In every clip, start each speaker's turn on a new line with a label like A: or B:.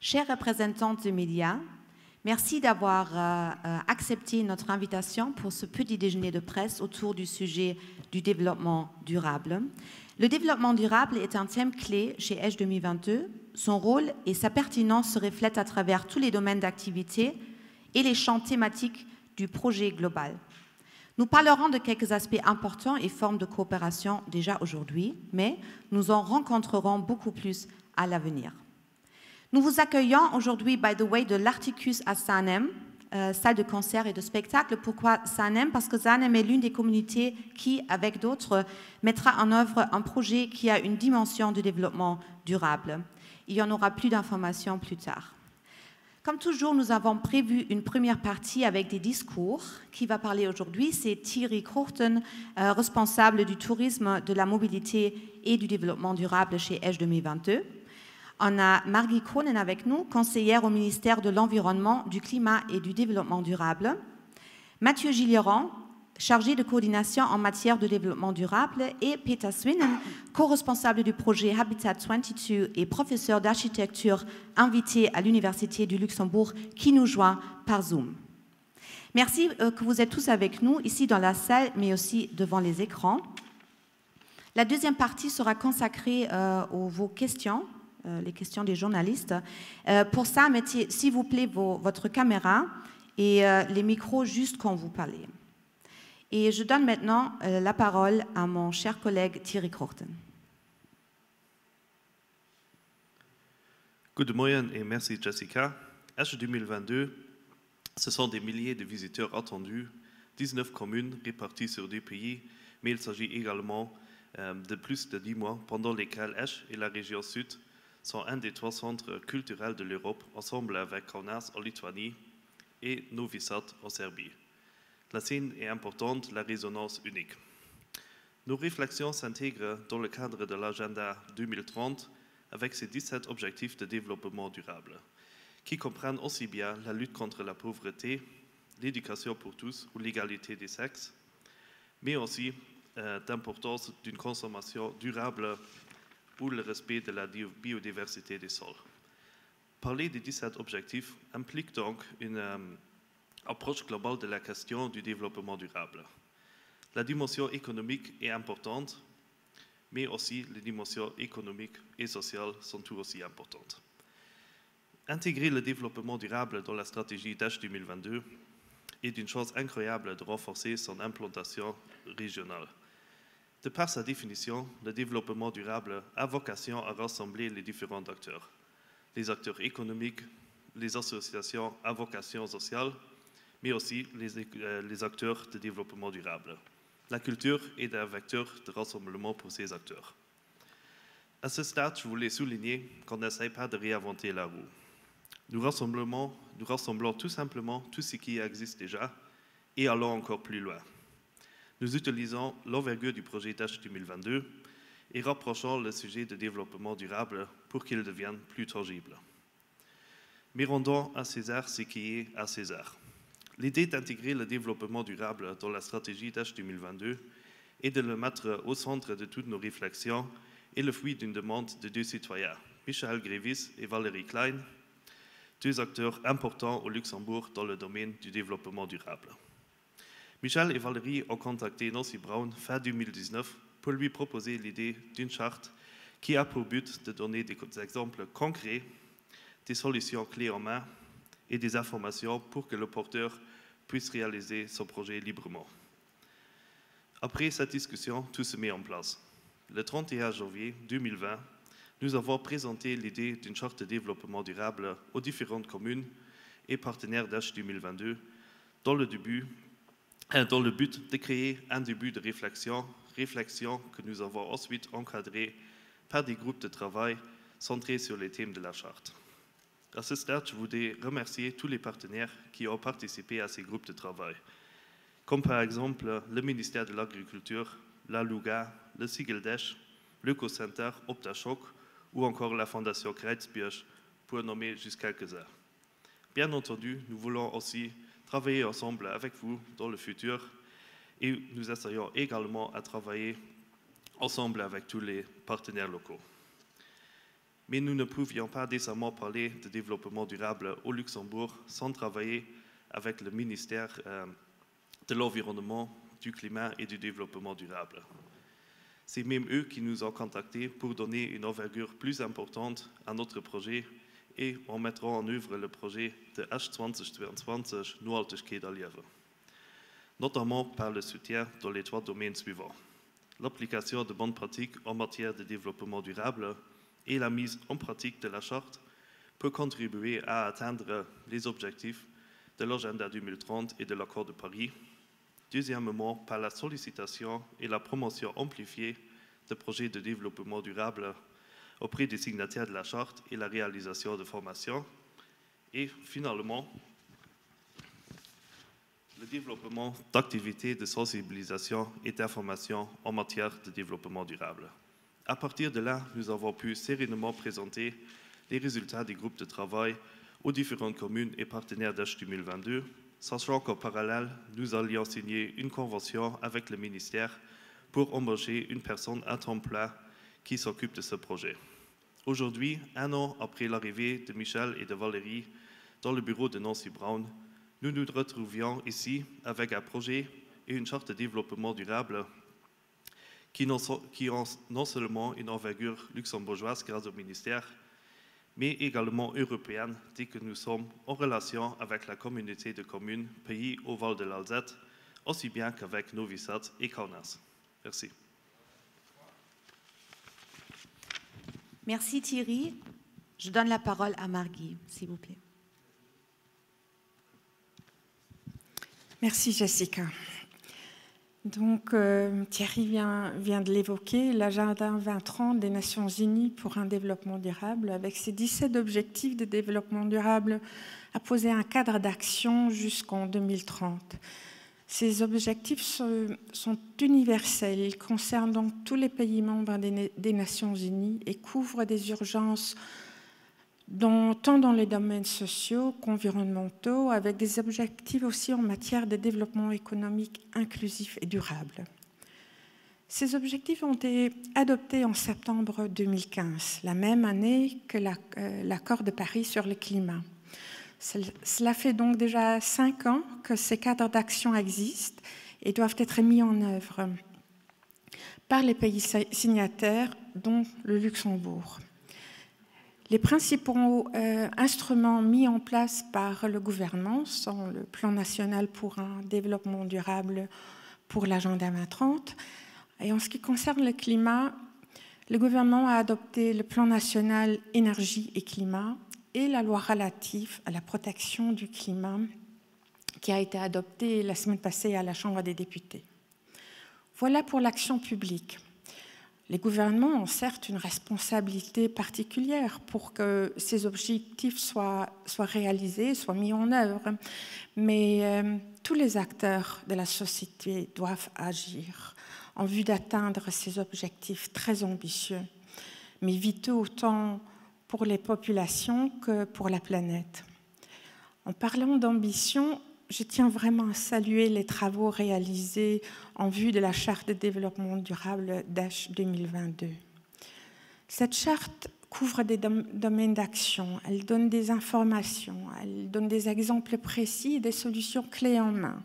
A: Chers représentants des médias, merci d'avoir accepté notre invitation pour ce petit déjeuner de presse autour du sujet du développement durable. Le développement durable est un thème clé chez EDGE 2022. Son rôle et sa pertinence se reflètent à travers tous les domaines d'activité et les champs thématiques du projet global. Nous parlerons de quelques aspects importants et formes de coopération déjà aujourd'hui, mais nous en rencontrerons beaucoup plus à l'avenir. Nous vous accueillons aujourd'hui, by the way, de l'Articus à Sanem, salle de concert et de spectacle. Pourquoi Sanem? Parce que Sanem est l'une des communautés qui, avec d'autres, mettra en œuvre un projet qui a une dimension de développement durable. Il y en aura plus d'informations plus tard. Comme toujours, nous avons prévu une première partie avec des discours. Qui va parler aujourd'hui? C'est Thierry Krochten, responsable du tourisme, de la mobilité et du développement durable chez EDGE 2022. On a Margit Kronen avec nous, conseillère au ministère de l'Environnement, du Climat et du Développement durable. Mathieu Gilleron, chargé de coordination en matière de développement durable. Et Peter Swinen, co-responsable du projet Habitat 22 et professeur d'architecture invité à l'Université du Luxembourg, qui nous joint par Zoom. Merci que vous êtes tous avec nous, ici dans la salle, mais aussi devant les écrans. La deuxième partie sera consacrée aux vos questions. Les questions des journalistes. Pour ça, mettez, s'il vous plaît, votre caméra et les micros juste quand vous parlez. Et je donne maintenant la parole à mon cher collègue Thierry Krochten.
B: Good morning et merci Jessica. EDGE 2022, ce sont des milliers de visiteurs attendus, 19 communes réparties sur 2 pays, mais il s'agit également de plus de 10 mois pendant lesquels EDGE et la région sud sont un des 3 centres culturels de l'Europe, ensemble avec Kaunas en Lituanie et Novi Sad en Serbie. La scène est importante, la résonance unique. Nos réflexions s'intègrent dans le cadre de l'agenda 2030 avec ses 17 objectifs de développement durable, qui comprennent aussi bien la lutte contre la pauvreté, l'éducation pour tous ou l'égalité des sexes, mais aussi d'importance d'une consommation durable ou le respect de la biodiversité des sols. Parler des 17 objectifs implique donc une approche globale de la question du développement durable. La dimension économique est importante, mais aussi les dimensions économiques et sociales sont tout aussi importantes. Intégrer le développement durable dans la stratégie d'EDGE 2022 est une chance incroyable de renforcer son implantation régionale. De par sa définition, le développement durable a vocation à rassembler les différents acteurs. Les acteurs économiques, les associations à vocation sociale, mais aussi les acteurs de développement durable. La culture est un vecteur de rassemblement pour ces acteurs. À ce stade, je voulais souligner qu'on n'essaie pas de réinventer la roue. Nous rassemblons tout simplement tout ce qui existe déjà et allons encore plus loin. Nous utilisons l'envergure du projet d'EDGE 2022 et rapprochons le sujet de développement durable pour qu'il devienne plus tangible. Mais rendons à César ce qui est à César. L'idée d'intégrer le développement durable dans la stratégie d'EDGE 2022 et de le mettre au centre de toutes nos réflexions est le fruit d'une demande de 2 citoyens, Michael Grévis et Valérie Klein, 2 acteurs importants au Luxembourg dans le domaine du développement durable. Michel et Valérie ont contacté Nancy Brown fin 2019 pour lui proposer l'idée d'une charte qui a pour but de donner des exemples concrets, des solutions clés en main et des informations pour que le porteur puisse réaliser son projet librement. Après cette discussion, tout se met en place. Le 31 janvier 2020, nous avons présenté l'idée d'une charte de développement durable aux différentes communes et partenaires d'EDGE 2022 dans le but de créer un début de réflexion que nous avons ensuite encadrée par des groupes de travail centrés sur les thèmes de la charte. À ce stade, je voudrais remercier tous les partenaires qui ont participé à ces groupes de travail, comme par exemple le ministère de l'Agriculture, la Louga, le Siegel d'EDGE, l'Eco-Center, Optachoc ou encore la Fondation Kreitzbiersch, pour nommer juste quelques-uns. Bien entendu, nous voulons aussi travailler ensemble avec vous dans le futur et nous essayons également à travailler ensemble avec tous les partenaires locaux. mais nous ne pouvions pas décemment parler de développement durable au Luxembourg sans travailler avec le ministère de l'Environnement, du Climat et du Développement durable. C'est même eux qui nous ont contactés pour donner une envergure plus importante à notre projet et en mettant en œuvre le projet de H2022 Nachhaltigkeit erleben, notamment par le soutien dans les 3 domaines suivants: l'application de bonnes pratiques en matière de développement durable et la mise en pratique de la charte peut contribuer à atteindre les objectifs de l'agenda 2030 et de l'accord de Paris. Deuxièmement, par la sollicitation et la promotion amplifiée de projets de développement durable auprès des signataires de la charte et la réalisation de formations. Et finalement, le développement d'activités de sensibilisation et d'information en matière de développement durable. À partir de là, nous avons pu sereinement présenter les résultats des groupes de travail aux différentes communes et partenaires d'H 2022, sachant qu'en parallèle, nous allions signer une convention avec le ministère pour embaucher une personne à temps plein qui s'occupe de ce projet. Aujourd'hui, 1 an après l'arrivée de Michel et de Valérie dans le bureau de Nancy Brown, nous nous retrouvions ici avec un projet et une charte de développement durable qui ont non seulement une envergure luxembourgeoise grâce au ministère, mais également européenne dès que nous sommes en relation avec la communauté de communes pays au Val de l'Alzette, aussi bien qu'avec Novi Sad et Kaunas. Merci.
A: Merci Thierry. Je donne la parole à Margui, s'il vous plaît.
C: Merci Jessica. Donc Thierry vient de l'évoquer, l'agenda 2030 des Nations Unies pour un développement durable, avec ses 17 objectifs de développement durable, a posé un cadre d'action jusqu'en 2030. Ces objectifs sont universels, ils concernent donc tous les pays membres des Nations Unies et couvrent des urgences tant dans les domaines sociaux qu'environnementaux, avec des objectifs aussi en matière de développement économique inclusif et durable. Ces objectifs ont été adoptés en septembre 2015, la même année que l'accord de Paris sur le climat. Cela fait donc déjà 5 ans que ces cadres d'action existent et doivent être mis en œuvre par les pays signataires, dont le Luxembourg. Les principaux instruments mis en place par le gouvernement sont le Plan national pour un développement durable pour l'agenda 2030. Et en ce qui concerne le climat, le gouvernement a adopté le Plan national énergie et climat et la loi relative à la protection du climat qui a été adoptée la semaine passée à la Chambre des députés. Voilà pour l'action publique. Les gouvernements ont certes une responsabilité particulière pour que ces objectifs soient réalisés, soient mis en œuvre, mais tous les acteurs de la société doivent agir en vue d'atteindre ces objectifs très ambitieux, mais vitaux autant pour les populations que pour la planète. En parlant d'ambition, je tiens vraiment à saluer les travaux réalisés en vue de la Charte de développement durable d'H 2022. Cette charte couvre des domaines d'action, elle donne des informations, elle donne des exemples précis et des solutions clés en main.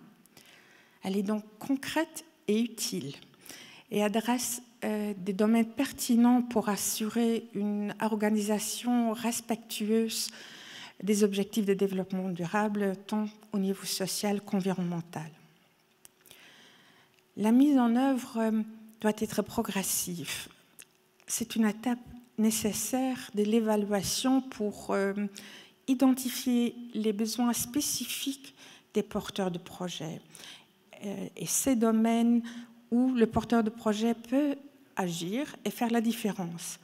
C: Elle est donc concrète et utile et adresse des domaines pertinents pour assurer une organisation respectueuse des objectifs de développement durable, tant au niveau social qu'environnemental. La mise en œuvre doit être progressive. C'est une étape nécessaire de l'évaluation pour identifier les besoins spécifiques des porteurs de projets et ces domaines où le porteur de projet peut agir et faire la différence.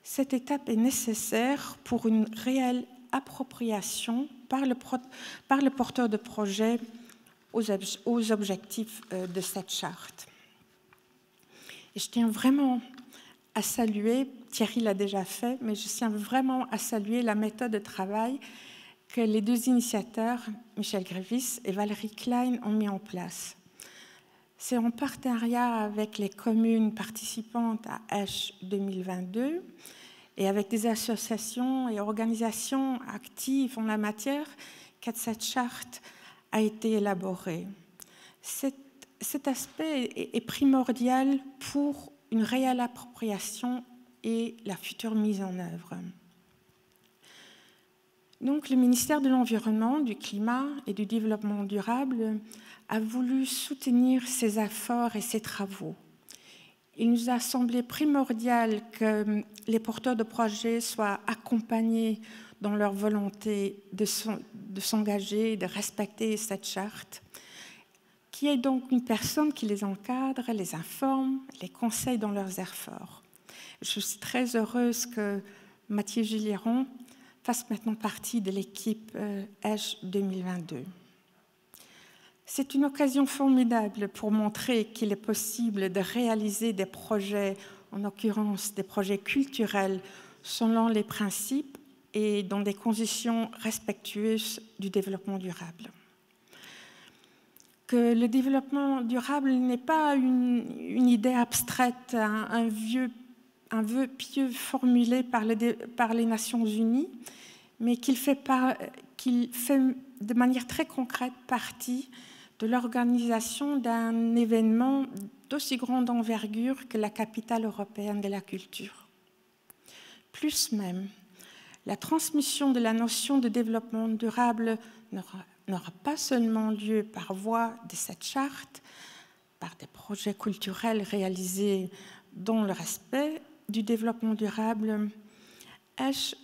C: Cette étape est nécessaire pour une réelle appropriation par le porteur de projet aux objectifs de cette charte. Et je tiens vraiment à saluer, Thierry l'a déjà fait, mais je tiens vraiment à saluer la méthode de travail que les 2 initiateurs, Michel Grévis et Valérie Klein, ont mis en place. C'est en partenariat avec les communes participantes à H 2022 et avec des associations et organisations actives en la matière que cette charte a été élaborée. Cet aspect est primordial pour une réelle appropriation et la future mise en œuvre. Donc, le ministère de l'Environnement, du Climat et du Développement durable a voulu soutenir ces efforts et ces travaux. Il nous a semblé primordial que les porteurs de projets soient accompagnés dans leur volonté de s'engager et de respecter cette charte, qu'il y ait donc une personne qui les encadre, les informe, les conseille dans leurs efforts. Je suis très heureuse que Mathieu Gilliron fasse maintenant partie de l'équipe ESH 2022. C'est une occasion formidable pour montrer qu'il est possible de réaliser des projets, en l'occurrence des projets culturels, selon les principes et dans des conditions respectueuses du développement durable. Que le développement durable n'est pas une idée abstraite, un vœu pieux formulé par les Nations Unies, mais qu'il fait de manière très concrète partie de l'organisation d'un événement d'aussi grande envergure que la capitale européenne de la culture. Plus même, la transmission de la notion de développement durable n'aura pas seulement lieu par voie de cette charte, par des projets culturels réalisés dans le respect du développement durable. ESH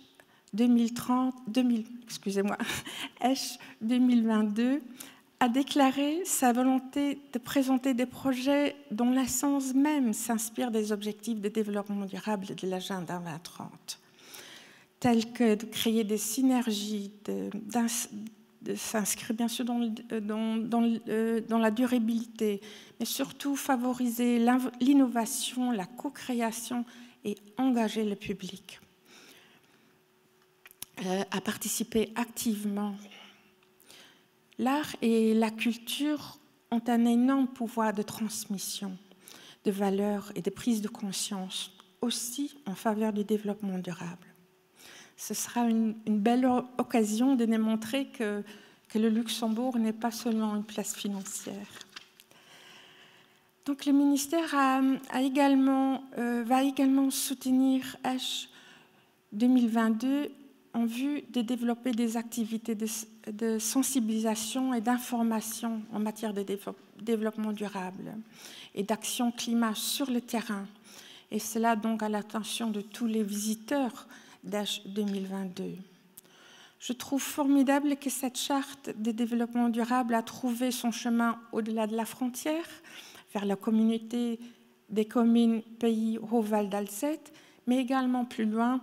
C: 2022 a déclaré sa volonté de présenter des projets dont l'essence même s'inspire des objectifs de développement durable de l'agenda 2030, tels que de créer des synergies, de s'inscrire bien sûr dans la durabilité, mais surtout favoriser l'innovation, la co-création et engager le public à participer activement. L'art et la culture ont un énorme pouvoir de transmission, de valeurs et de prise de conscience, aussi en faveur du développement durable. Ce sera une belle occasion de démontrer que le Luxembourg n'est pas seulement une place financière. Donc le ministère va également soutenir ESH 2022 en vue de développer des activités de sensibilisation et d'information en matière de développement durable et d'action climat sur le terrain. Et cela donc à l'attention de tous les visiteurs d'ESH 2022. Je trouve formidable que cette charte de développement durable a trouvé son chemin au-delà de la frontière, vers la communauté des communes Pays Haut-Val d'Alzette, mais également plus loin,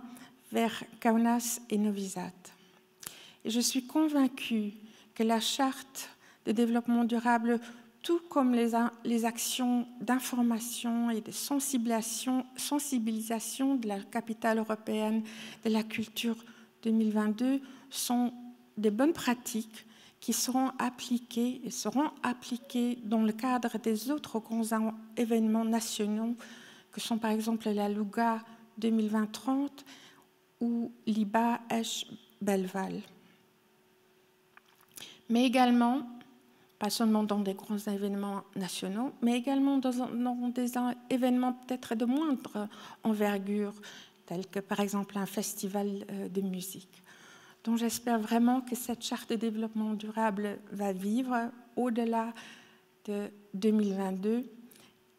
C: vers Kaunas et Novi Sad. Et je suis convaincue que la charte de développement durable, tout comme les actions d'information et de sensibilisation de la capitale européenne de la culture 2022, sont des bonnes pratiques qui seront appliquées dans le cadre des autres grands événements nationaux que sont par exemple la Louga 2030 ou l'IBA ESH Belval. Mais également, pas seulement dans des grands événements nationaux, mais également dans des événements peut-être de moindre envergure, tels que par exemple un festival de musique. Donc j'espère vraiment que cette charte de développement durable va vivre au-delà de 2022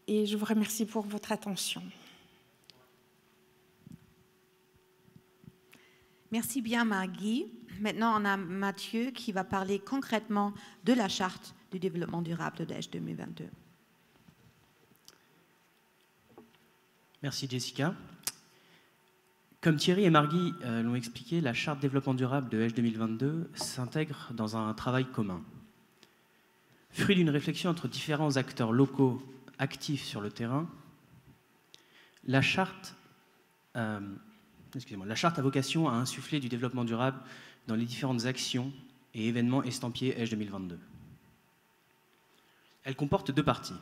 C: et je vous remercie pour votre attention.
A: Merci bien, Margui. Maintenant, on a Mathieu qui va parler concrètement de la charte du développement durable d'ESH 2022.
D: Merci, Jessica. Comme Thierry et Margui l'ont expliqué, la charte développement durable de ESH 2022 s'intègre dans un travail commun. Fruit d'une réflexion entre différents acteurs locaux actifs sur le terrain, la charte a vocation à insuffler du développement durable dans les différentes actions et événements estampillés ESH 2022. Elle comporte deux parties.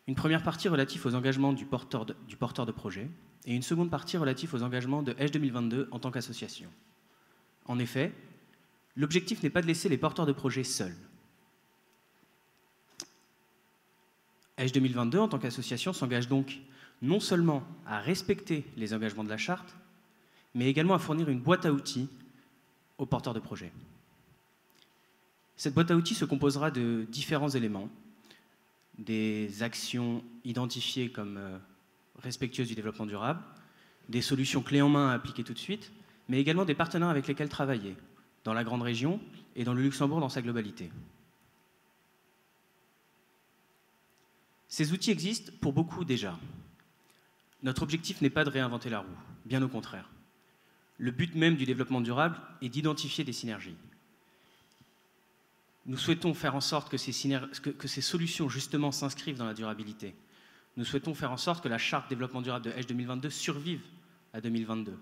D: Une première partie relative aux engagements du porteur de projet et une seconde partie relative aux engagements de Edge 2022 en tant qu'association. En effet, l'objectif n'est pas de laisser les porteurs de projets seuls. Edge 2022, en tant qu'association, s'engage donc non seulement à respecter les engagements de la charte, mais également à fournir une boîte à outils aux porteurs de projets. Cette boîte à outils se composera de différents éléments, des actions identifiées comme respectueuses du développement durable, des solutions clés en main à appliquer tout de suite, mais également des partenaires avec lesquels travailler, dans la grande région et dans le Luxembourg dans sa globalité. Ces outils existent pour beaucoup déjà. Notre objectif n'est pas de réinventer la roue, bien au contraire. Le but même du développement durable est d'identifier des synergies. Nous souhaitons faire en sorte que ces solutions, justement, s'inscrivent dans la durabilité. Nous souhaitons faire en sorte que la charte développement durable de Edge 2022 survive à 2022.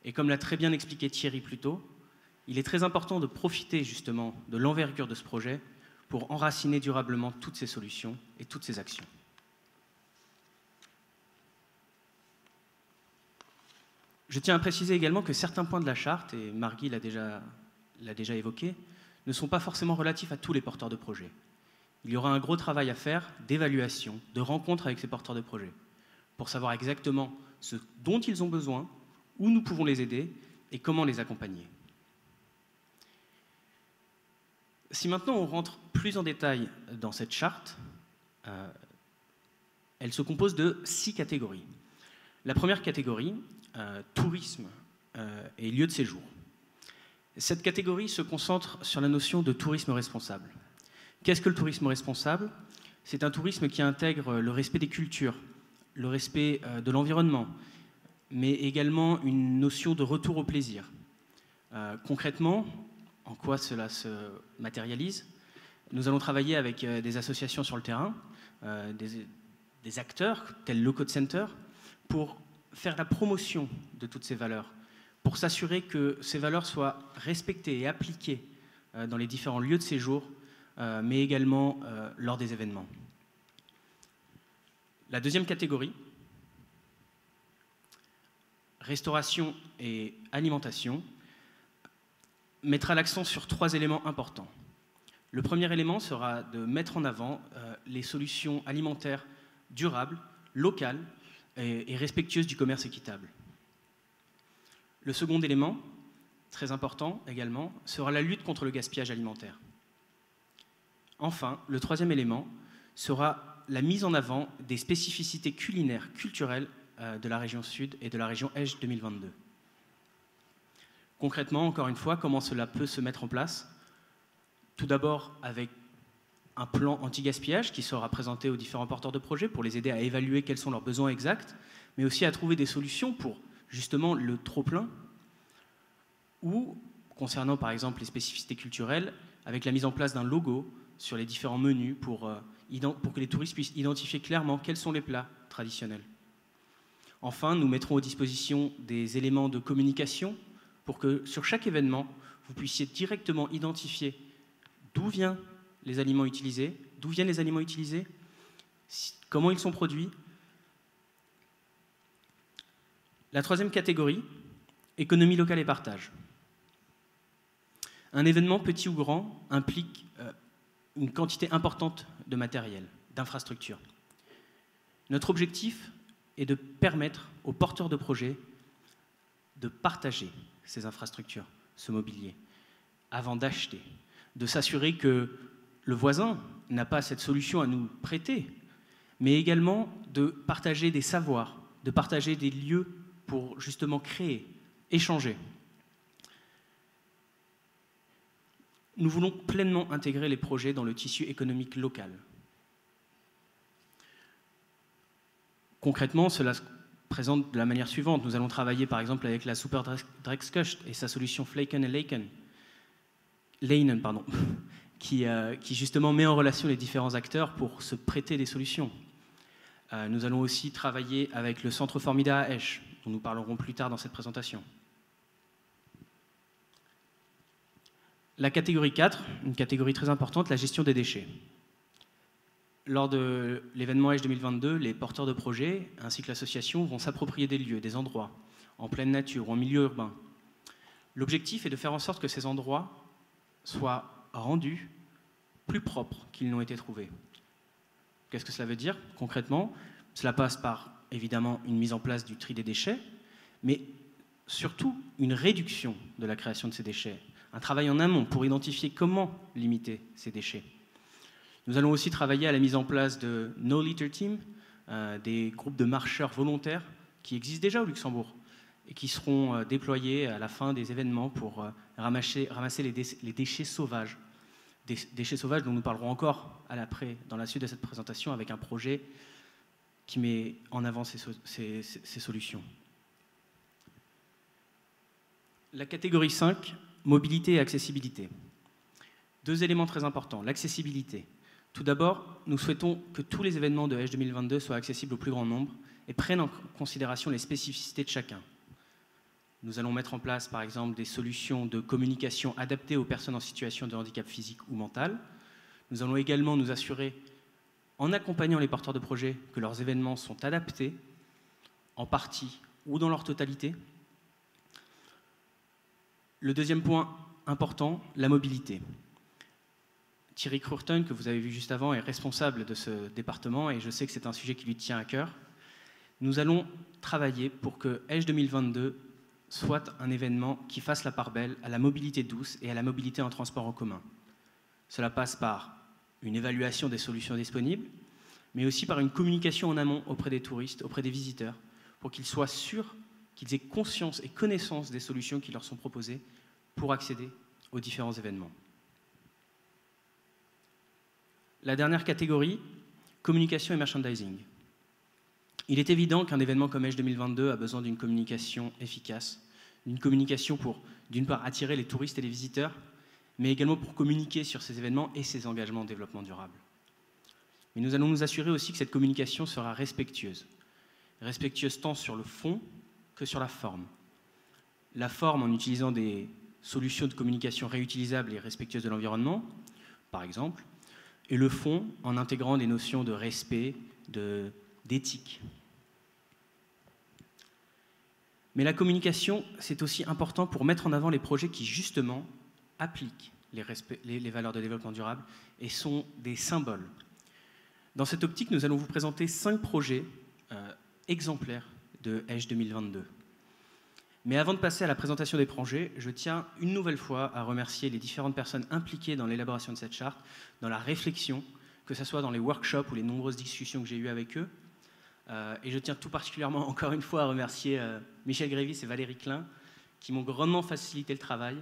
D: Et comme l'a très bien expliqué Thierry plus tôt, il est très important de profiter, justement, de l'envergure de ce projet pour enraciner durablement toutes ces solutions et toutes ces actions. Je tiens à préciser également que certains points de la charte, et Margui l'a déjà évoqué, ne sont pas forcément relatifs à tous les porteurs de projets. Il y aura un gros travail à faire d'évaluation, de rencontre avec ces porteurs de projets, pour savoir exactement ce dont ils ont besoin, où nous pouvons les aider et comment les accompagner. Si maintenant on rentre plus en détail dans cette charte, elle se compose de 6 catégories. La première catégorie, tourisme et lieu de séjour. Cette catégorie se concentre sur la notion de tourisme responsable. Qu'est-ce que le tourisme responsable? C'est un tourisme qui intègre le respect des cultures, le respect de l'environnement, mais également une notion de retour au plaisir. Concrètement, en quoi cela se matérialise? Nous allons travailler avec des associations sur le terrain, des acteurs tels Low Code Center, pour faire la promotion de toutes ces valeurs, pour s'assurer que ces valeurs soient respectées et appliquées dans les différents lieux de séjour, mais également lors des événements. La deuxième catégorie, restauration et alimentation, mettra l'accent sur 3 éléments importants. Le premier élément sera de mettre en avant les solutions alimentaires durables, locales et respectueuses du commerce équitable. Le second élément, très important également, sera la lutte contre le gaspillage alimentaire. Enfin, le troisième élément sera la mise en avant des spécificités culinaires, culturelles de la région Sud et de la région Edge 2022. Concrètement, encore une fois, comment cela peut se mettre en place? Tout d'abord avec un plan anti-gaspillage qui sera présenté aux différents porteurs de projets pour les aider à évaluer quels sont leurs besoins exacts, mais aussi à trouver des solutions pour justement le trop-plein, ou, concernant par exemple les spécificités culturelles, avec la mise en place d'un logo sur les différents menus pour que les touristes puissent identifier clairement quels sont les plats traditionnels. Enfin, nous mettrons à disposition des éléments de communication pour que sur chaque événement, vous puissiez directement identifier d'où viennent les aliments utilisés, comment ils sont produits. La troisième catégorie, économie locale et partage. Un événement, petit ou grand, implique une quantité importante de matériel, d'infrastructures. Notre objectif est de permettre aux porteurs de projets de partager ces infrastructures, ce mobilier, avant d'acheter, de s'assurer que le voisin n'a pas cette solution à nous prêter, mais également de partager des savoirs, de partager des lieux pour justement créer, échanger. Nous voulons pleinement intégrer les projets dans le tissu économique local. Concrètement, cela se présente de la manière suivante. Nous allons travailler par exemple avec la Superdreckskust et sa solution Flaken et Leinen, qui justement met en relation les différents acteurs pour se prêter des solutions. Nous allons aussi travailler avec le Centre Formida à Esch, dont nous parlerons plus tard dans cette présentation. La catégorie 4, une catégorie très importante, la gestion des déchets. Lors de l'événement Edge 2022, les porteurs de projets ainsi que l'association vont s'approprier des lieux, des endroits, en pleine nature ou en milieu urbain. L'objectif est de faire en sorte que ces endroits soient rendus plus propres qu'ils n'ont été trouvés. Qu'est-ce que cela veut dire concrètement? Cela passe par, évidemment, une mise en place du tri des déchets, mais surtout une réduction de la création de ces déchets, un travail en amont pour identifier comment limiter ces déchets. Nous allons aussi travailler à la mise en place de No Litter Team, des groupes de marcheurs volontaires qui existent déjà au Luxembourg et qui seront déployés à la fin des événements pour ramasser les déchets sauvages. Des déchets sauvages dont nous parlerons encore dans la suite de cette présentation avec un projet qui met en avant ces solutions. La catégorie 5, mobilité et accessibilité. Deux éléments très importants. L'accessibilité. Tout d'abord, nous souhaitons que tous les événements de Edge 2022 soient accessibles au plus grand nombre et prennent en considération les spécificités de chacun. Nous allons mettre en place, par exemple, des solutions de communication adaptées aux personnes en situation de handicap physique ou mental. Nous allons également nous assurer, en accompagnant les porteurs de projets, que leurs événements sont adaptés, en partie ou dans leur totalité. Le deuxième point important, la mobilité. Thierry Crourton, que vous avez vu juste avant, est responsable de ce département et je sais que c'est un sujet qui lui tient à cœur. Nous allons travailler pour que Edge 2022 soit un événement qui fasse la part belle à la mobilité douce et à la mobilité en transport en commun. Cela passe par une évaluation des solutions disponibles, mais aussi par une communication en amont auprès des touristes, auprès des visiteurs, pour qu'ils soient sûrs, qu'ils aient conscience et connaissance des solutions qui leur sont proposées pour accéder aux différents événements. La dernière catégorie, communication et merchandising. Il est évident qu'un événement comme Edge 2022 a besoin d'une communication efficace, d'une communication pour, d'une part, attirer les touristes et les visiteurs, mais également pour communiquer sur ces événements et ces engagements de développement durable. Mais nous allons nous assurer aussi que cette communication sera respectueuse. Respectueuse tant sur le fond que sur la forme. La forme en utilisant des solutions de communication réutilisables et respectueuses de l'environnement, par exemple, et le fond en intégrant des notions de respect, d'éthique. Mais la communication, c'est aussi important pour mettre en avant les projets qui, justement, appliquent les valeurs de développement durable et sont des symboles. Dans cette optique, nous allons vous présenter 5 projets exemplaires de Edge 2022. Mais avant de passer à la présentation des projets, je tiens une nouvelle fois à remercier les différentes personnes impliquées dans l'élaboration de cette charte, dans la réflexion, que ce soit dans les workshops ou les nombreuses discussions que j'ai eues avec eux. Et je tiens tout particulièrement, encore une fois, à remercier Michel Grévis et Valérie Klein, qui m'ont grandement facilité le travail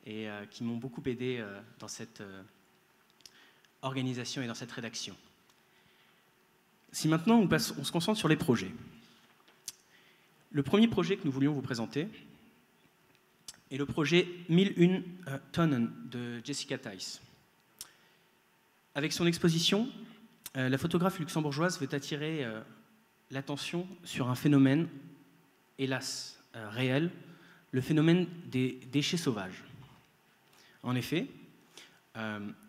D: et qui m'ont beaucoup aidé dans cette organisation et dans cette rédaction. Si maintenant on se concentre sur les projets. Le premier projet que nous voulions vous présenter est le projet 1001 Tonnen de Jessica Thijs. Avec son exposition, la photographe luxembourgeoise veut attirer l'attention sur un phénomène, hélas réel, le phénomène des déchets sauvages. En effet,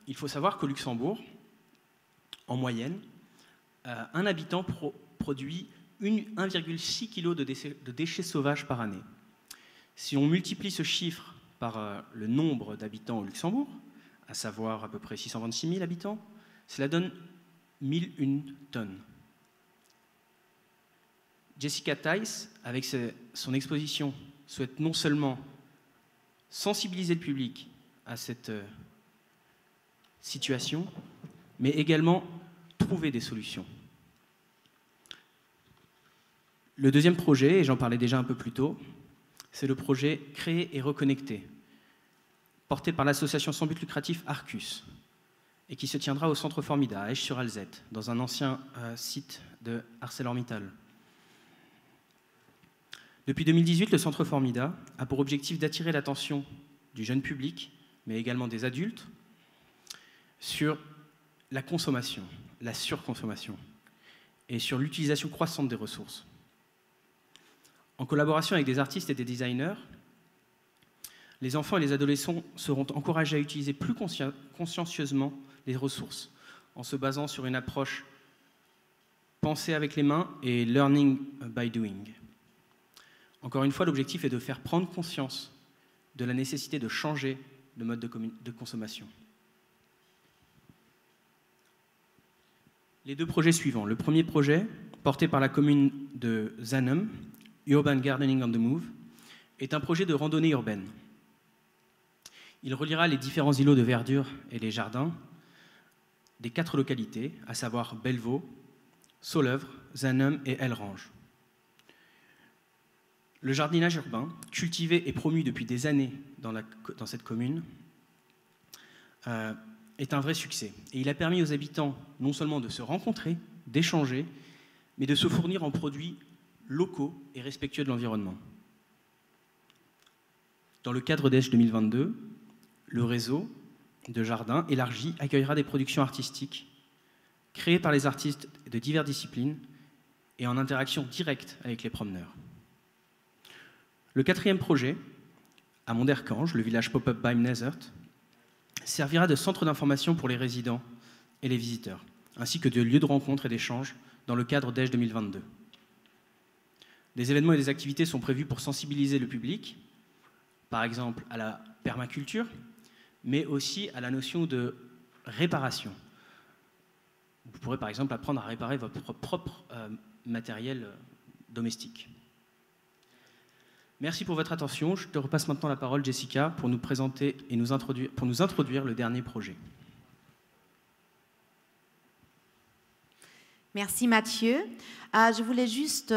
D: il faut savoir qu'au Luxembourg, en moyenne, un habitant produit 1,6 kg de déchets sauvages par année. Si on multiplie ce chiffre par le nombre d'habitants au Luxembourg, à savoir à peu près 626 000 habitants, cela donne 1001 tonnes. Jessica Thijs, avec son exposition, souhaite non seulement sensibiliser le public à cette situation, mais également trouver des solutions. Le deuxième projet, et j'en parlais déjà un peu plus tôt, c'est le projet Créer et reconnecter, porté par l'association sans but lucratif Arcus, et qui se tiendra au centre Formida, à Esch-sur-Alzette, dans un ancien site de ArcelorMittal. Depuis 2018, le centre Formida a pour objectif d'attirer l'attention du jeune public, mais également des adultes, sur la consommation, la surconsommation, et sur l'utilisation croissante des ressources. En collaboration avec des artistes et des designers, les enfants et les adolescents seront encouragés à utiliser plus consciencieusement les ressources, en se basant sur une approche pensée avec les mains et learning by doing. Encore une fois, l'objectif est de faire prendre conscience de la nécessité de changer de mode de consommation. Les deux projets suivants. Le premier projet, porté par la commune de Zanum, Urban Gardening on the Move, est un projet de randonnée urbaine. Il reliera les différents îlots de verdure et les jardins des 4 localités, à savoir Bellevaux, Soleuvre, Zanum et Elrange. Le jardinage urbain, cultivé et promu depuis des années dans cette commune, est un vrai succès. Et il a permis aux habitants non seulement de se rencontrer, d'échanger, mais de se fournir en produits locaux et respectueux de l'environnement. Dans le cadre d'ESH 2022, le réseau de jardins élargi accueillera des productions artistiques créées par les artistes de diverses disciplines et en interaction directe avec les promeneurs. Le 4e projet, à Monderkange, le village pop-up by Nezert, servira de centre d'information pour les résidents et les visiteurs, ainsi que de lieu de rencontre et d'échange dans le cadre d'ESH 2022. Des événements et des activités sont prévus pour sensibiliser le public, par exemple à la permaculture, mais aussi à la notion de réparation. Vous pourrez par exemple apprendre à réparer votre propre matériel domestique. Merci pour votre attention. Je te repasse maintenant la parole, Jessica, pour nous présenter et pour nous introduire le dernier projet.
A: Merci Mathieu. Je voulais juste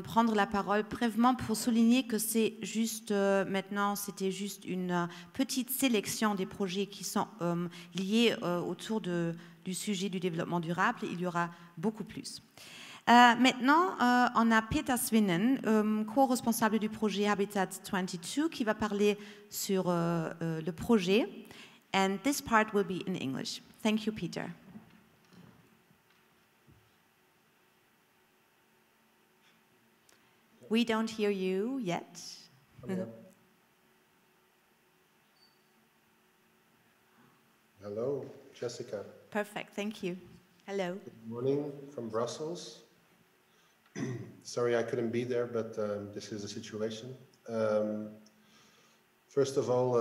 A: prendre la parole brièvement pour souligner que c'est juste maintenant, c'était juste une petite sélection des projets qui sont liés autour du sujet du développement durable. Il y aura beaucoup plus. Maintenant, on a Peter Swinnen, co-responsable du projet Habitat 22, qui va parler sur le projet. And this part will be in English. Thank you, Peter. We don't hear you yet.
E: Hello, Jessica.
A: Perfect, thank you. Hello.
E: Good morning from Brussels. Sorry I couldn't be there, but this is the situation. First of all,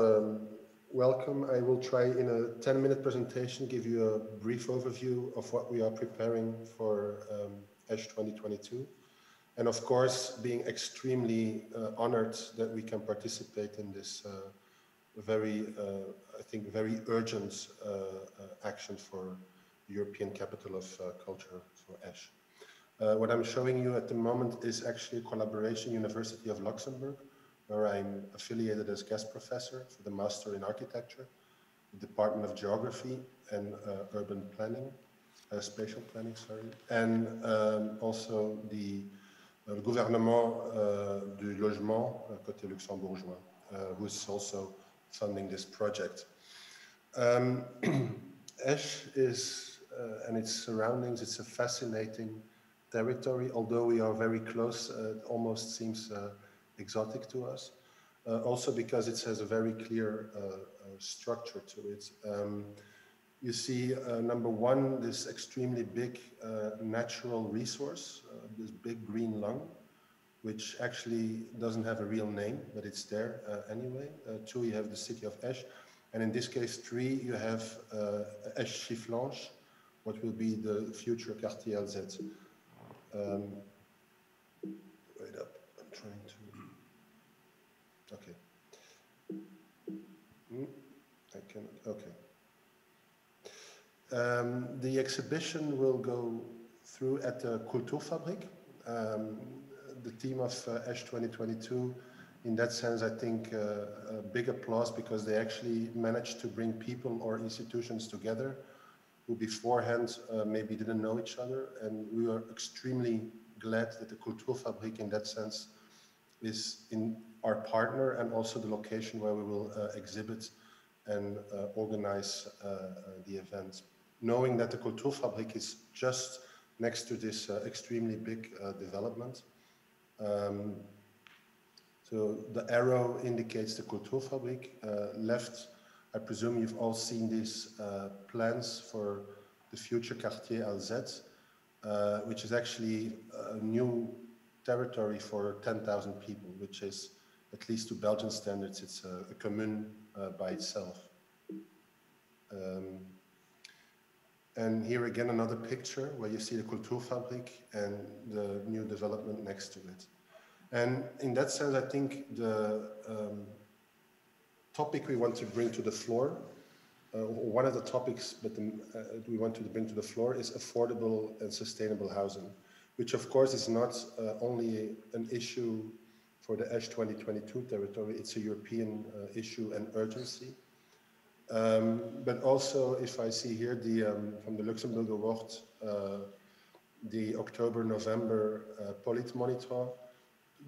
E: welcome. I will try in a 10-minute presentation give you a brief overview of what we are preparing for ESH 2022. And of course, being extremely honored that we can participate in this very, I think, very urgent action for European Capital of Culture for ESH. What I'm showing you at the moment is actually a collaboration, University of Luxembourg, where I'm affiliated as guest professor for the Master in Architecture, the Department of Geography and Urban Planning, Spatial Planning, sorry, and also the gouvernement du logement, côté luxembourgeois, who is also funding this project. ESH is, and its surroundings, it's a fascinating territory, although we are very close, it almost seems exotic to us. Also because it has a very clear structure to it. You see, number one, this extremely big natural resource, this big green lung, which actually doesn't have a real name, but it's there anyway. Two, you have the city of Esch. And in this case, three, you have Esch Chifflanche, what will be the future Quartier LZ. Wait up, I'm trying to, okay. I cannot, okay. The exhibition will go through at the Kulturfabrik. The theme of ESH 2022, in that sense, I think a big applause because they actually managed to bring people or institutions together who beforehand maybe didn't know each other. And we are extremely glad that the Kulturfabrik in that sense is in our partner and also the location where we will exhibit and organize the events. Knowing that the Kulturfabrik is just next to this extremely big development. So the arrow indicates the Kulturfabrik. Left, I presume you've all seen these plans for the future Quartier Alzette, which is actually a new territory for 10,000 people, which is, at least to Belgian standards, it's a commune by itself. And here again another picture where you see the Kulturfabrik and the new development next to it. And in that sense, I think the topic we want to bring to the floor, one of the topics that we want to bring to the floor is affordable and sustainable housing, which of course is not only an issue for the ESH 2022 territory, it's a European issue and urgency. But also, if I see here from the Luxembourger Wort, the October-November Politmonitor,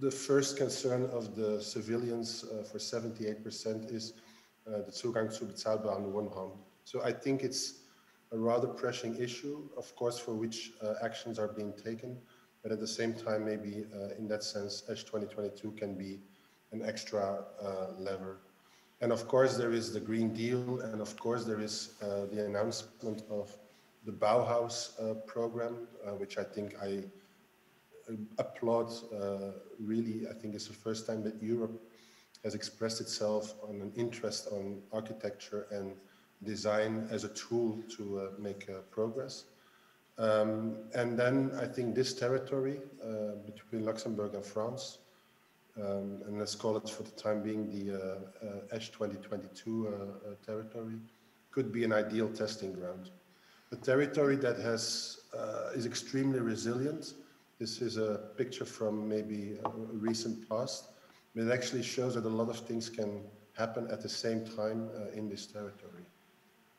E: the first concern of the civilians for 78% is the Zugang zu bezahlbaren Wohnraum. So I think it's a rather pressing issue, of course, for which actions are being taken, but at the same time, maybe in that sense, ESH 2022 can be an extra lever. And of course, there is the Green Deal, and of course, there is the announcement of the Bauhaus program, which I think I applaud. Really, I think it's the first time that Europe has expressed itself on an interest on architecture and design as a tool to make progress. And then I think this territory between Luxembourg and France, and let's call it for the time being the ESH 2022 territory, could be an ideal testing ground. A territory that is extremely resilient. This is a picture from maybe a recent past, but it actually shows that a lot of things can happen at the same time in this territory,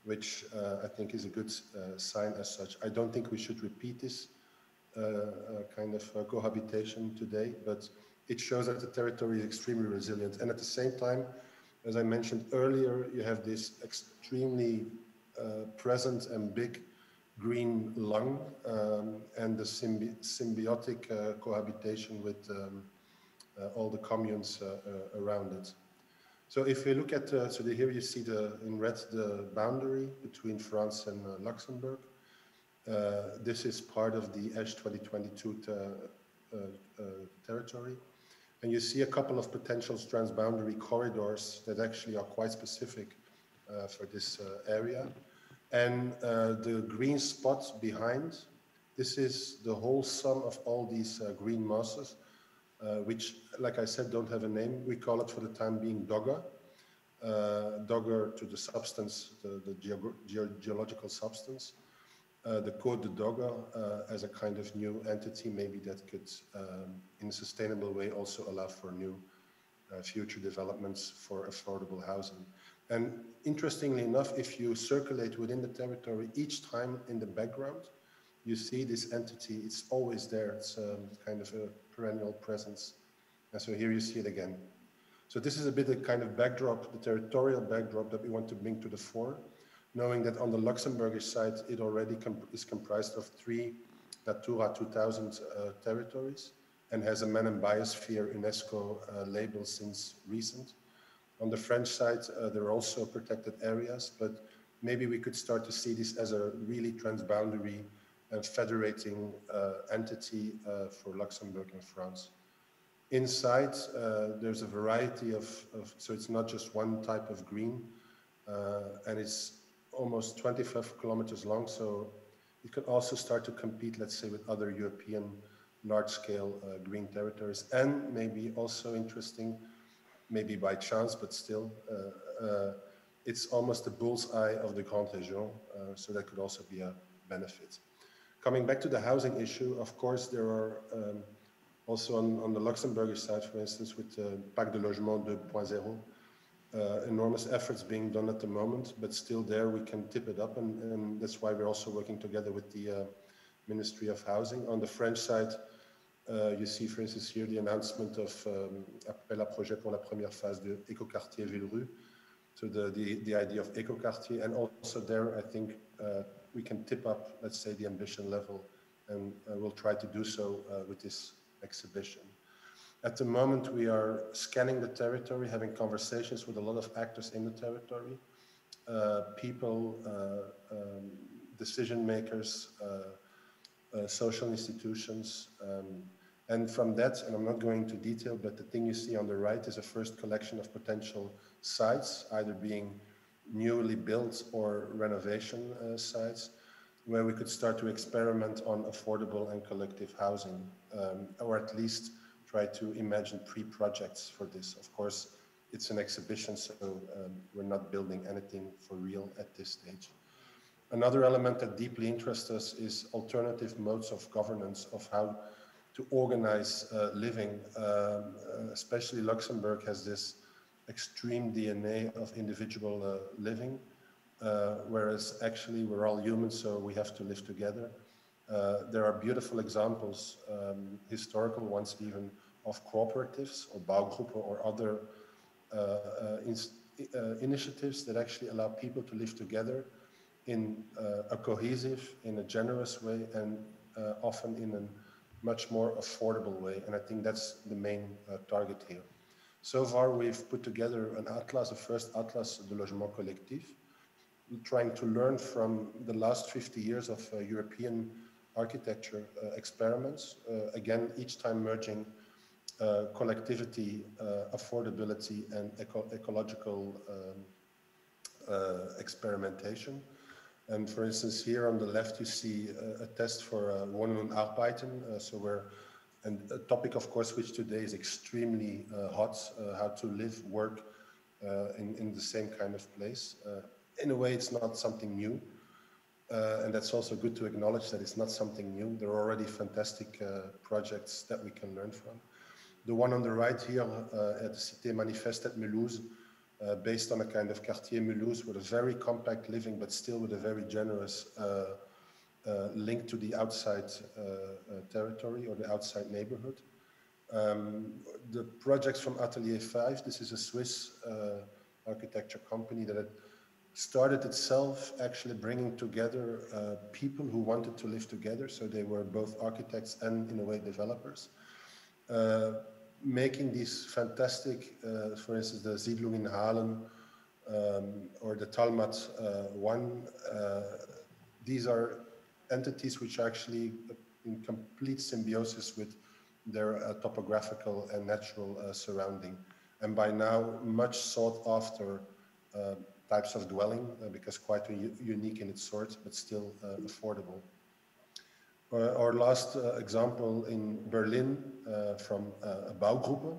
E: which I think is a good sign as such. I don't think we should repeat this kind of cohabitation today, but it shows that the territory is extremely resilient. And at the same time, as I mentioned earlier, you have this extremely present and big green lung and the symbiotic cohabitation with all the communes around it. So if we look at, here you see in red the boundary between France and Luxembourg. This is part of the ESH 2022 territory. And you see a couple of potential transboundary corridors that actually are quite specific for this area. And the green spot behind, this is the whole sum of all these green mosses, which, like I said, don't have a name. We call it for the time being Dogger. Dogger to the substance, the geological substance. The Côte de Dogger as a kind of new entity, maybe that could, in a sustainable way, also allow for new future developments for affordable housing. And interestingly enough, if you circulate within the territory, each time in the background, you see this entity, it's always there. It's kind of a perennial presence. And so here you see it again. So this is a bit of kind of backdrop, the territorial backdrop that we want to bring to the fore, knowing that on the Luxembourgish side, it already is comprised of 3 Natura 2000 territories and has a Man and Biosphere UNESCO label since recent. On the French side, there are also protected areas, but maybe we could start to see this as a really transboundary and federating entity for Luxembourg and France. Inside, there's a variety of, so it's not just one type of green, and it's almost 25 kilometers long, so it could also start to compete, let's say, with other European large-scale green territories, and maybe also interesting, maybe by chance, but still, it's almost the bullseye of the Grande Région, so that could also be a benefit. Coming back to the housing issue, of course, there are also on the Luxembourgish side, for instance, with Pacte de Logement 2.0, enormous efforts being done at the moment, but still there we can tip it up, and that's why we're also working together with the Ministry of Housing. On the French side, you see, for instance, here the announcement of appel à projet pour la première phase de Écoquartier Villerue, so the idea of Écoquartier, and also there I think we can tip up, let's say, the ambition level, and we'll try to do so with this exhibition. At the moment, we are scanning the territory, having conversations with a lot of actors in the territory, people decision makers, social institutions. And from that, and I'm not going into detail, but the thing you see on the right is a first collection of potential sites, either being newly built or renovation sites, where we could start to experiment on affordable and collective housing, or at least try to imagine pre-projects for this. Of course, it's an exhibition, so we're not building anything for real at this stage. Another element that deeply interests us is alternative modes of governance, of how to organize living. Especially Luxembourg has this extreme DNA of individual living, whereas actually we're all humans, so we have to live together. There are beautiful examples, historical ones even, of cooperatives or Baugroepen or other initiatives that actually allow people to live together in a cohesive, in a generous way, and often in a much more affordable way. And I think that's the main target here. So far, we've put together an atlas, the first atlas de logement collectif, trying to learn from the last 50 years of European architecture experiments. Again, each time merging collectivity, affordability, and ecological experimentation. And for instance, here on the left, you see a test for Wohnen und Arbeiten. And a topic, of course, which today is extremely hot, how to live, work in the same kind of place. In a way, it's not something new. And that's also good to acknowledge that it's not something new. There are already fantastic projects that we can learn from. The one on the right here at the Cité Manifeste at Mulhouse, based on a kind of Quartier Mulhouse with a very compact living, but still with a very generous link to the outside territory or the outside neighborhood. The projects from Atelier 5, this is a Swiss architecture company that had started itself actually bringing together people who wanted to live together. So they were both architects and, in a way, developers. Making these fantastic, for instance, the Siedlung in Halen or the Talmat 1, these are entities which are actually in complete symbiosis with their topographical and natural surrounding. And by now, much sought after types of dwelling, because quite unique in its sort, but still affordable. Our last example in Berlin from a Baugroepen.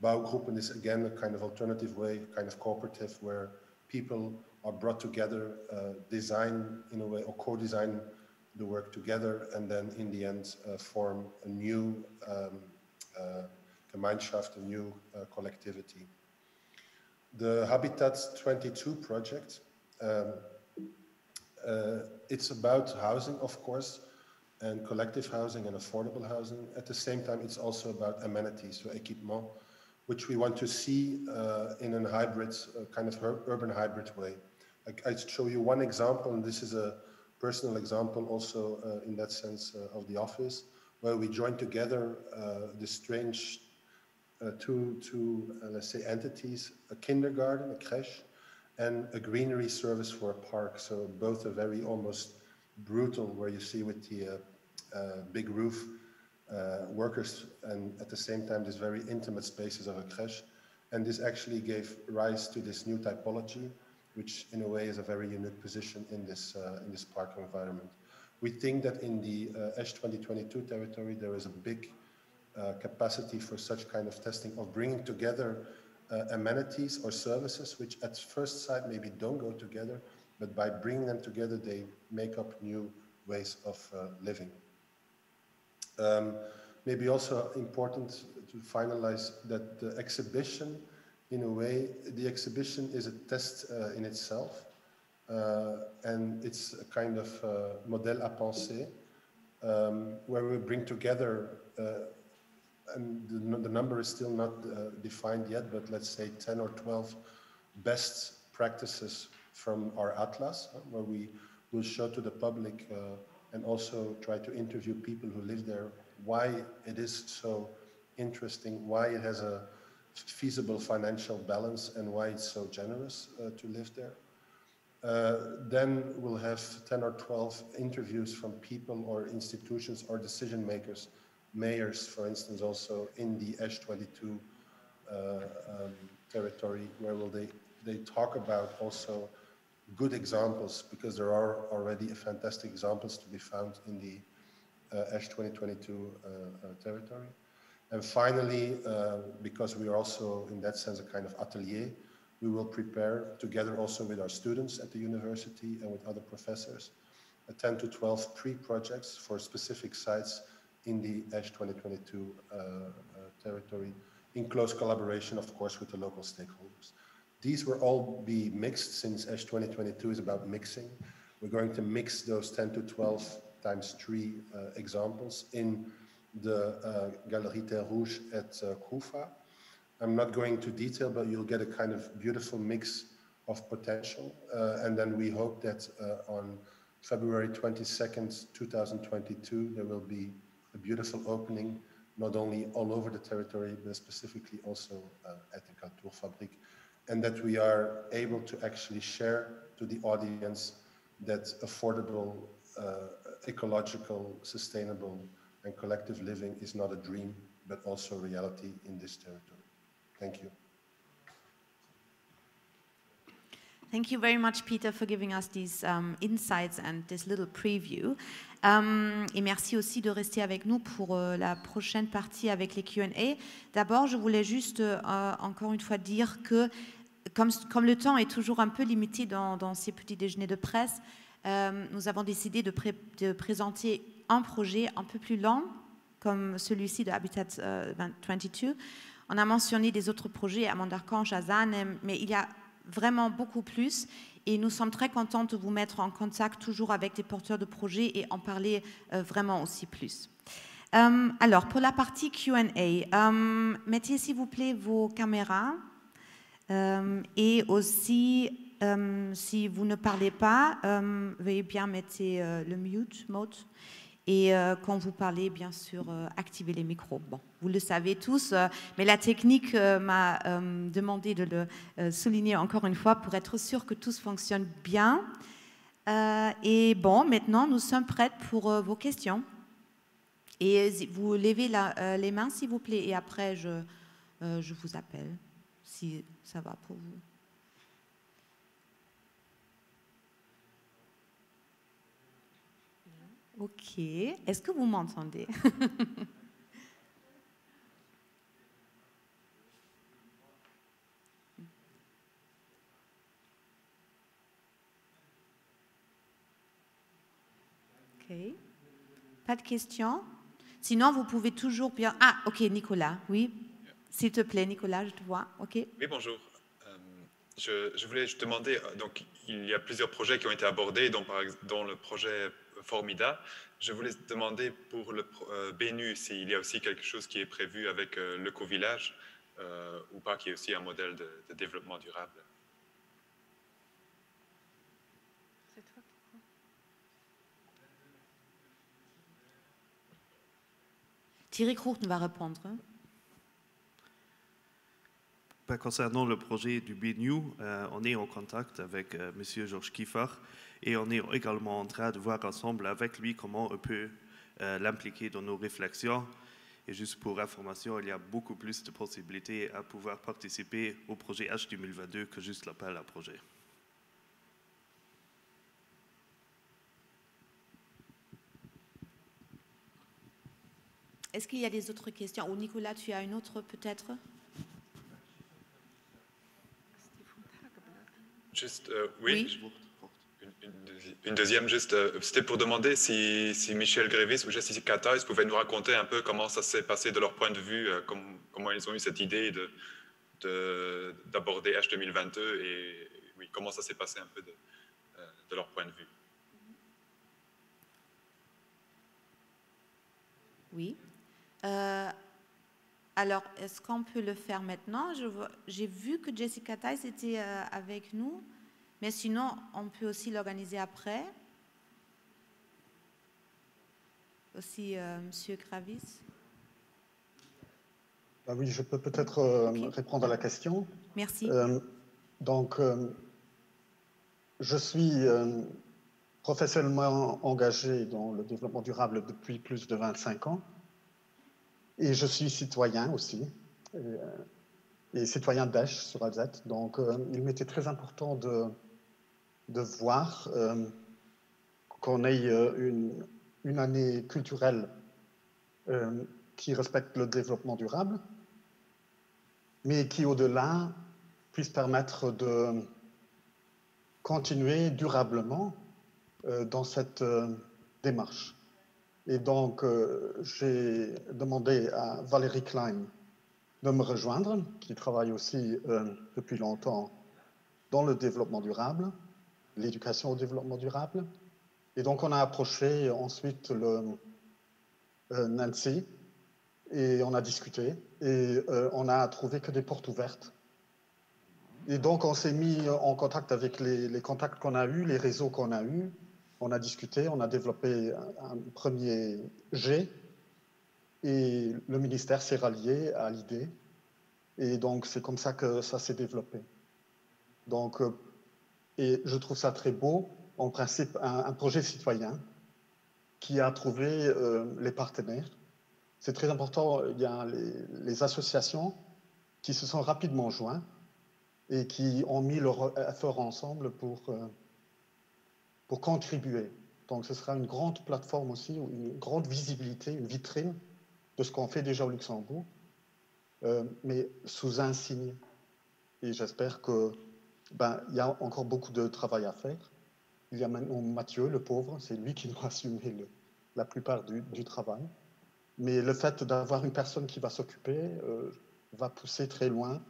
E: Baugroepen is again a kind of alternative way, kind of cooperative, where people are brought together, design in a way, or co-design the work together, and then in the end form a new Gemeinschaft, a new collectivity. The Habitat 22 project, it's about housing, of course, and collective housing and affordable housing. At the same time, it's also about amenities, so équipement, which we want to see in a hybrid, kind of urban hybrid way. I show you one example, and this is a personal example also in that sense of the office, where we join together the strange two let's say, entities, a kindergarten, a crèche, and a greenery service for a park. So both are very almost brutal, where you see with the big roof workers, and at the same time these very intimate spaces of a crèche. And this actually gave rise to this new typology, which in a way is a very unique position in this park environment. We think that in the ESH 2022 territory there is a big capacity for such kind of testing, of bringing together amenities or services which at first sight maybe don't go together, but by bringing them together they make up new ways of living. Maybe also important to finalize that the exhibition, in a way, the exhibition is a test in itself, and it's a kind of modèle à penser, where we bring together, and the number is still not defined yet, but let's say 10 or 12 best practices from our atlas, where we will show to the public and also try to interview people who live there, why it is so interesting, why it has a feasible financial balance, and why it's so generous to live there. Then we'll have 10 or 12 interviews from people or institutions or decision makers, mayors, for instance, also in the ASH22 territory, where they talk about also good examples, because there are already fantastic examples to be found in the ASH 2022 territory. And finally, because we are also in that sense a kind of atelier, we will prepare together also with our students at the university and with other professors, 10 to 12 pre-projects for specific sites in the ASH 2022 territory, in close collaboration, of course, with the local stakeholders. These will all be mixed, since ASH 2022 is about mixing. We're going to mix those 10 to 12 times 3 examples in the Galerie Terre Rouge at Koufa. I'm not going to detail, but you'll get a kind of beautiful mix of potential. And then we hope that on February 22nd, 2022, there will be a beautiful opening, not only all over the territory, but specifically also at the Kulturfabrik, and that we are able to actually share to the audience that affordable, ecological, sustainable, and collective living is not a dream, but also reality in this territory. Thank you.
A: Thank you very much, Peter, for giving us these insights and this little preview. Et merci aussi de rester avec nous pour la prochaine partie avec les Q&A. D'abord, je voulais juste encore une fois dire que comme le temps est toujours un peu limité dans ces petits déjeuners de presse, nous avons décidé de présenter un projet un peu plus lent, comme celui-ci de Habitat 22. On a mentionné des autres projets à Mondarchange, à Zanem, mais il y a vraiment beaucoup plus. Et nous sommes très contents de vous mettre en contact toujours avec des porteurs de projets et en parler vraiment aussi plus. Alors, pour la partie Q&A, mettez s'il vous plaît vos caméras et aussi, si vous ne parlez pas, veuillez bien mettre le mute mode. Et quand vous parlez, bien sûr, activez les micros. Bon, vous le savez tous, mais la technique m'a demandé de le souligner encore une fois pour être sûr que tout fonctionne bien. Et bon, maintenant, nous sommes prêts pour vos questions. Et vous levez les mains, s'il vous plaît, et après, je vous appelle, si ça va pour vous. Ok. Est-ce que vous m'entendez? Ok. Pas de questions? Sinon, vous pouvez toujours bien... Ah, ok, Nicolas, oui. S'il te plaît, Nicolas, je te vois. Ok.
F: Oui, bonjour. Je voulais juste demander, donc il y a plusieurs projets qui ont été abordés, dont le projet Formida. Je voulais demander pour le BNU s'il y a aussi quelque chose qui est prévu avec l'Eco-Village ou pas, qui est aussi un modèle de développement durable.
C: C'est toi qui prends.
A: Thierry Crourt va répondre.
B: Concernant le projet du BNU, on est en contact avec M. Georges Kieffer et on est également en train de voir ensemble avec lui comment on peut l'impliquer dans nos réflexions. Et juste pour information, il y a beaucoup plus de possibilités à pouvoir participer au projet H 2022 que juste l'appel à projet.
A: Est-ce qu'il y a des autres questions? Ou Nicolas, tu as une autre peut-être?
F: Juste, oui. Une deuxième, juste, c'était pour demander si Michel Grévis ou Jessica Theis pouvaient nous raconter un peu comment ça s'est passé de leur point de vue, comment ils ont eu cette idée d'aborder H 2022 et oui, comment ça s'est passé un peu de leur point de vue.
A: Oui. Alors, est-ce qu'on peut le faire maintenant? J'ai vu que Jessica Theis était avec nous, mais sinon, on peut aussi l'organiser après. Aussi, Monsieur Gravis.
G: Ah oui, je peux peut-être répondre à la question.
A: Merci.
G: Donc, je suis professionnellement engagé dans le développement durable depuis plus de 25 ans et je suis citoyen aussi, et citoyen d'Esch sur Alzette. Donc, il m'était très important de voir qu'on ait une année culturelle qui respecte le développement durable, mais qui, au-delà, puisse permettre de continuer durablement dans cette démarche. Et donc, j'ai demandé à Valérie Klein de me rejoindre, qui travaille aussi depuis longtemps dans le développement durable, l'éducation au développement durable. Et donc, on a approché ensuite Nancy et on a discuté et on a trouvé que des portes ouvertes. Et donc, on s'est mis en contact avec les contacts qu'on a eus, les réseaux qu'on a eus. On a discuté, on a développé un premier jet et le ministère s'est rallié à l'idée. Et donc, c'est comme ça que ça s'est développé. Donc, et je trouve ça très beau, en principe, un projet citoyen qui a trouvé les partenaires. C'est très important, il y a les associations qui se sont rapidement joints et qui ont mis leur effort ensemble pour contribuer. Donc ce sera une grande plateforme aussi, une grande visibilité, une vitrine de ce qu'on fait déjà au Luxembourg, mais sous un signe. Et j'espère que il y a encore beaucoup de travail à faire. Il y a maintenant Mathieu, le pauvre, c'est lui qui doit assumer la plupart du travail. Mais le fait d'avoir une personne qui va s'occuper va pousser très loin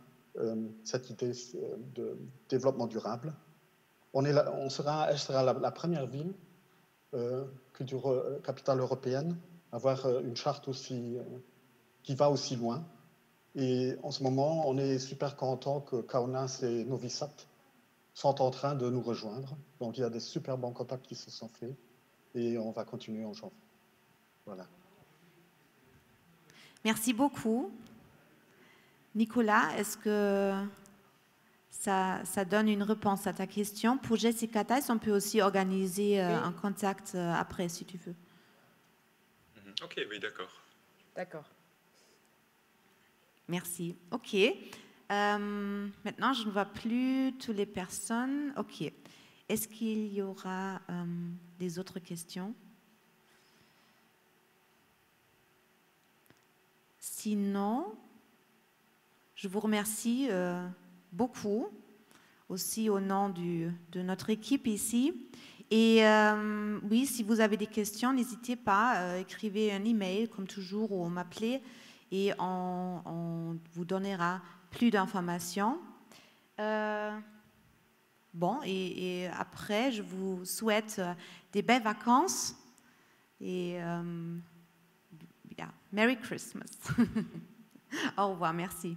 G: cette idée de développement durable. Elle sera la première ville, capitale européenne, à avoir une charte qui va aussi loin. Et en ce moment, on est super content que Kaunas et Novi Sad sont en train de nous rejoindre. Donc il y a des super bons contacts qui se sont faits et on va continuer en janvier. Voilà.
A: Merci beaucoup. Nicolas, est-ce que ça donne une réponse à ta question? Pour Jessica Theiss, on peut aussi organiser un contact après, si tu veux.
F: Ok, oui, d'accord.
H: D'accord.
A: Merci. Ok. Maintenant, je ne vois plus toutes les personnes. Ok. Est-ce qu'il y aura des autres questions? Sinon, je vous remercie beaucoup, aussi au nom de notre équipe ici. Et oui, si vous avez des questions, n'hésitez pas, écrivez un email comme toujours ou m'appelez et on vous donnera plus d'informations. Bon, et après, je vous souhaite des belles vacances et Merry Christmas. Au revoir, merci.